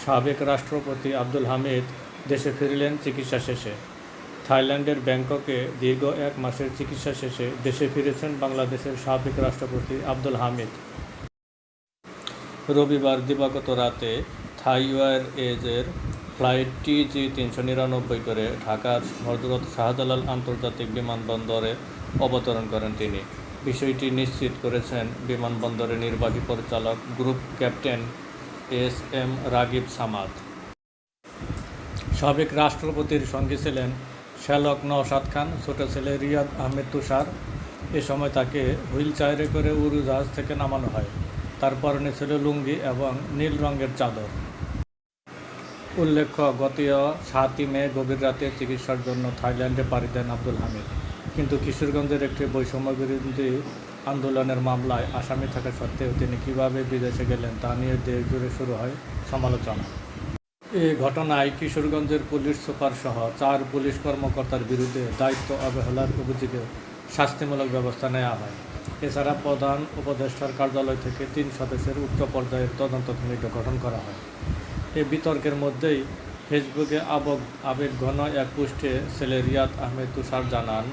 সাবেক রাষ্ট্রপতি আব্দুল হামিদ দেশে ফিরলেন চিকিৎসা শেষে। থাইল্যান্ডের ব্যাংককে দীর্ঘ 1 মাসের চিকিৎসা শেষে দেশে ফিরেছেন বাংলাদেশের সাবেক রাষ্ট্রপতি আব্দুল হামিদ। রবিবার দিবাগত রাতে থাই এয়ারওয়েজের ফ্লাইট TG-399 করে ঢাকার হযরত শাহজালাল আন্তর্জাতিক বিমানবন্দরে অবতরণ করেন তিনি। বিষয়টি নিশ্চিত করেছেন বিমানবন্দরের নির্বাহী পরিচালক group captain SM Ragib Samad. সাবেক রাষ্ট্রপতির সঙ্গে ছিলেন শ্যালক নওশাদ খান, ছোট ছেলে রিয়াদ আহমেদ তুষার। এ সময় তাকে হুইলচেয়ারে করে উড়োজাহাজ থেকে নামানো হয়। তার পরনে ছিল লুঙ্গি এবং নীল রঙের চাদর। উল্লেখ্য, গত 7 মে গভীর রাতে চিকিৎসার জন্য থাইল্যান্ডে পাড়ি দেন আব্দুল হামিদ। কিন্তু কিশোরগঞ্জের একটি বৈষম্যবিরোধী আন্দোলনের মামলায় আসামি থাকা সত্ত্বেও তিনি কীভাবে বিদেশে গেলেন তা নিয়ে দেশ জুড়ে শুরু হয় সমালোচনা। এ ঘটনায় কিশোরগঞ্জের পুলিশ সুপারসহ 4 পুলিশ কর্মকর্তার বিরুদ্ধে দায়িত্ব অবহেলার অভিযোগে শাস্তিমূলক ব্যবস্থা নেওয়া হয়। এছাড়া প্রধান উপদেষ্টার কার্যালয় থেকে 3 সদস্যের উচ্চ পর্যায়ের তদন্ত কমিটি গঠন করা হয়। এ বিতর্কের মধ্যেই ফেসবুকে আবেগঘন এক পোস্টে ছেলে রিয়াদ আহমেদ তুষার জানান,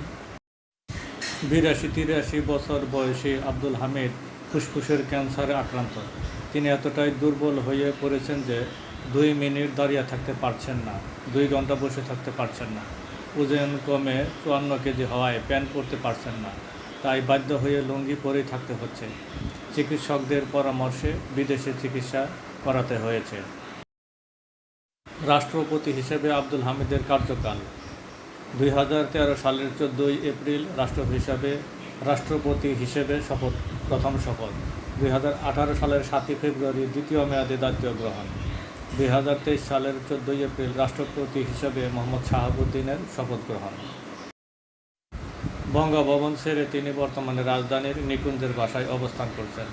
82-83 বছর বয়সী আব্দুল হামিদ ফুসফুসের ক্যান্সারে আক্রান্ত। তিনি এতটাই দুর্বল হয়ে পড়েছেন যে 2 মিনিট দাঁড়িয়ে থাকতে পারছেন না, 2 ঘন্টা বসে থাকতে পারছেন না। ওজন কমে 54 কেজি হওয়ায় প্যান্ট পরতে পারছেন না, তাই বাধ্য হয়ে লুঙ্গি পরেই থাকতে হচ্ছে। চিকিৎসকদের পরামর্শে বিদেশে চিকিৎসা করাতে হয়েছে। রাষ্ট্রপতি হিসেবে আব্দুল হামিদের কার্যকাল: 2013 সালের 14 এপ্রিল রাষ্ট্রপতি হিসেবে প্রথম শপথ। 2018 সালের 7 ফেব্রুয়ারি দ্বিতীয় মেয়াদে দায়িত্ব গ্রহণ। 2023 সালের 14 এপ্রিল রাষ্ট্রপতি হিসেবে মোহাম্মদ শাহাবুদ্দিনের শপথ গ্রহণ। বঙ্গভবন ছেড়ে তিনি বর্তমানে রাজধানীর নিকুঞ্জের বাসায় অবস্থান করছেন।